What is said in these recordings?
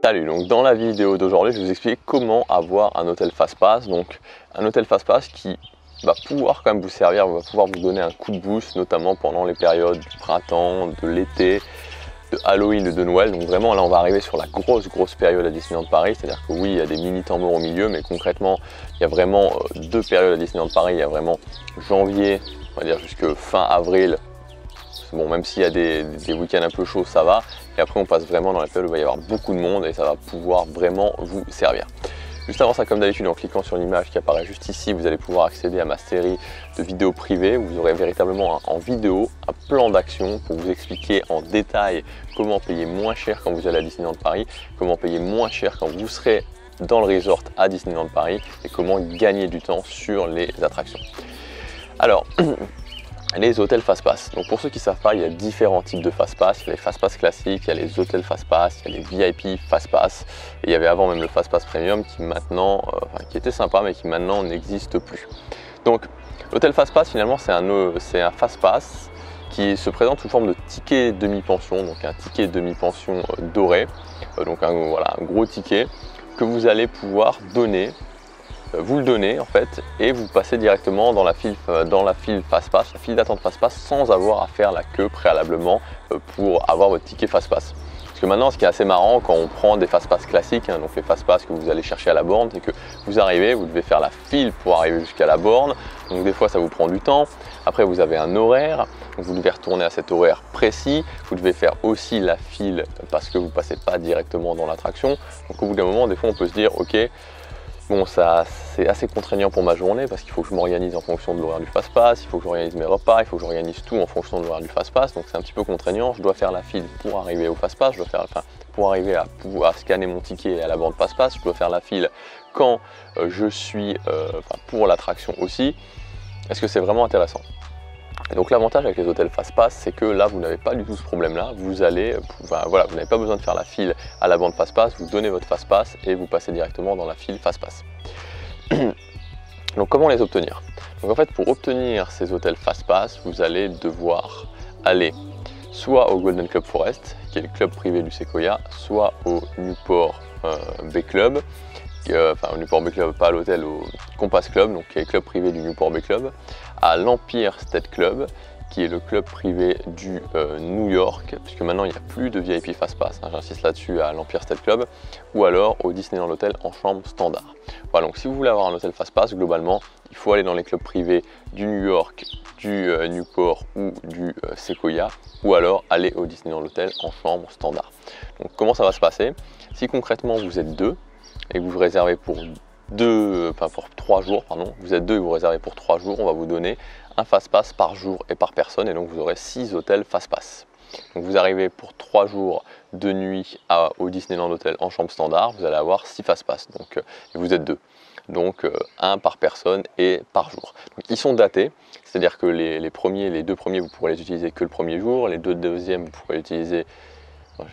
Salut, donc dans la vidéo d'aujourd'hui, je vais vous expliquer comment avoir un hôtel Fastpass. Donc un hôtel Fastpass qui va pouvoir quand même vous servir, va pouvoir vous donner un coup de boost, notamment pendant les périodes du printemps, de l'été, de Halloween et de Noël. Donc vraiment là on va arriver sur la grosse période à Disneyland Paris, c'est-à-dire que oui il y a des mini tambours au milieu, mais concrètement il y a vraiment deux périodes à Disneyland Paris. Il y a vraiment janvier, on va dire jusque fin avril. Bon, même s'il y a des week-ends un peu chauds, ça va. Et après, on passe vraiment dans la période où il va y avoir beaucoup de monde et ça va pouvoir vraiment vous servir. Juste avant ça, comme d'habitude, en cliquant sur l'image qui apparaît juste ici, vous allez pouvoir accéder à ma série de vidéos privées. Vous aurez véritablement en vidéo un plan d'action pour vous expliquer en détail comment payer moins cher quand vous allez à Disneyland Paris, comment payer moins cher quand vous serez dans le resort à Disneyland Paris et comment gagner du temps sur les attractions. Alors, les hôtels Fastpass. Donc pour ceux qui ne savent pas, il y a différents types de Fastpass. Il y a les Fastpass classiques, il y a les hôtels Fastpass, il y a les VIP Fastpass. Et il y avait avant même le Fastpass Premium qui maintenant, qui était sympa mais qui maintenant n'existe plus. Donc l'hôtel Fastpass finalement c'est un Fastpass qui se présente sous forme de ticket demi-pension, donc un ticket demi-pension doré. Donc voilà, un gros ticket que vous allez pouvoir donner. Vous le donnez en fait et vous passez directement dans la file Fastpass, la file d'attente Fastpass, sans avoir à faire la queue préalablement pour avoir votre ticket Fastpass. Parce que maintenant, ce qui est assez marrant quand on prend des Fastpass classiques, donc les Fastpass que vous allez chercher à la borne, c'est que vous arrivez, vous devez faire la file pour arriver jusqu'à la borne. Donc des fois, ça vous prend du temps. Après, vous avez un horaire, donc vous devez retourner à cet horaire précis. Vous devez faire aussi la file parce que vous ne passez pas directement dans l'attraction. Donc au bout d'un moment, des fois, on peut se dire, ok, bon, ça c'est assez contraignant pour ma journée parce qu'il faut que je m'organise en fonction de l'horaire du Fastpass, il faut que j'organise mes repas, il faut que j'organise tout en fonction de l'horaire du Fastpass, donc c'est un petit peu contraignant. Je dois faire la file pour arriver au Fastpass, je dois faire, pour arriver à pouvoir scanner mon ticket à la borne Fastpass, je dois faire la file quand je suis pour l'attraction aussi. Est-ce que c'est vraiment intéressant? Et donc l'avantage avec les hôtels Fastpass, c'est que là vous n'avez pas du tout ce problème-là. Vous allez, voilà, vous n'avez pas besoin de faire la file à la borne Fastpass, vous donnez votre Fastpass et vous passez directement dans la file Fastpass. Donc comment les obtenir? Donc en fait pour obtenir ces hôtels Fastpass, vous allez devoir aller soit au Golden Club Forest, qui est le club privé du Sequoia, soit au Newport Bay Club, au Newport Bay Club, pas à l'hôtel, au Compass Club, donc qui est le club privé du Newport Bay Club, à l'Empire State Club, qui est le club privé du New York, puisque maintenant il n'y a plus de VIP Fastpass, j'insiste là-dessus, à l'Empire State Club, ou alors au Disneyland Hotel en chambre standard. Voilà, donc si vous voulez avoir un hôtel Fastpass, globalement, il faut aller dans les clubs privés du New York, du Newport ou du Sequoia, ou alors aller au Disneyland Hotel en chambre standard. Donc comment ça va se passer? Si concrètement vous êtes deux, et que vous réservez pour 3 jours, pardon, vous êtes deux et vous réservez pour 3 jours, on va vous donner un Fastpass par jour et par personne, et donc vous aurez 6 hôtels Fastpass. Donc vous arrivez pour 3 jours de nuit au Disneyland Hotel en chambre standard, vous allez avoir 6 Fastpass, donc et vous êtes deux. Donc un par personne et par jour. Donc ils sont datés, c'est-à-dire que les deux premiers vous pourrez les utiliser que le premier jour, les deux deuxièmes vous pourrez utiliser.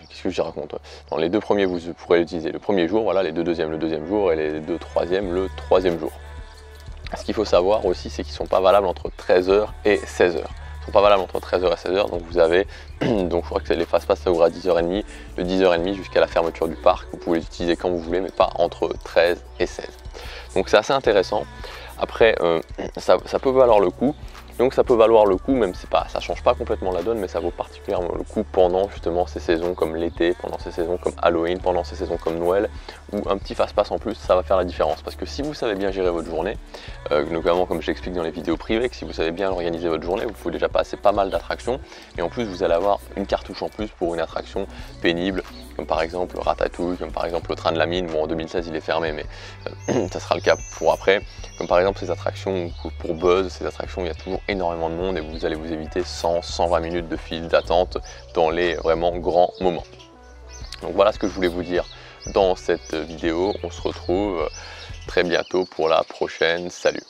Qu'est-ce que je raconte? Dans les deux premiers, vous pourrez l'utiliser le premier jour, voilà, les deux deuxièmes le deuxième jour et les deux troisièmes le troisième jour. Ce qu'il faut savoir aussi, c'est qu'ils ne sont pas valables entre 13h et 16h. Ils ne sont pas valables entre 13h et 16h, donc vous avez, donc je crois que les Fastpass ça ouvre à 10h30, de 10h30 jusqu'à la fermeture du parc. Vous pouvez les utiliser quand vous voulez, mais pas entre 13 et 16. Donc c'est assez intéressant. Après, ça peut valoir le coup. Donc ça peut valoir le coup, même si ça ne change pas complètement la donne, mais ça vaut particulièrement le coup pendant justement ces saisons comme l'été, pendant ces saisons comme Halloween, pendant ces saisons comme Noël, où un petit Fastpass en plus, ça va faire la différence. Parce que si vous savez bien gérer votre journée, notamment comme j'explique dans les vidéos privées, que si vous savez bien organiser votre journée, vous pouvez déjà passer pas mal d'attractions, et en plus vous allez avoir une cartouche en plus pour une attraction pénible, comme par exemple Ratatouille, comme par exemple le train de la mine. Bon, en 2016 il est fermé, mais ça sera le cas pour après. Comme par exemple ces attractions pour Buzz, ces attractions, il y a toujours énormément de monde et vous allez vous éviter 100-120 minutes de file d'attente dans les vraiment grands moments. Donc voilà ce que je voulais vous dire dans cette vidéo. On se retrouve très bientôt pour la prochaine. Salut!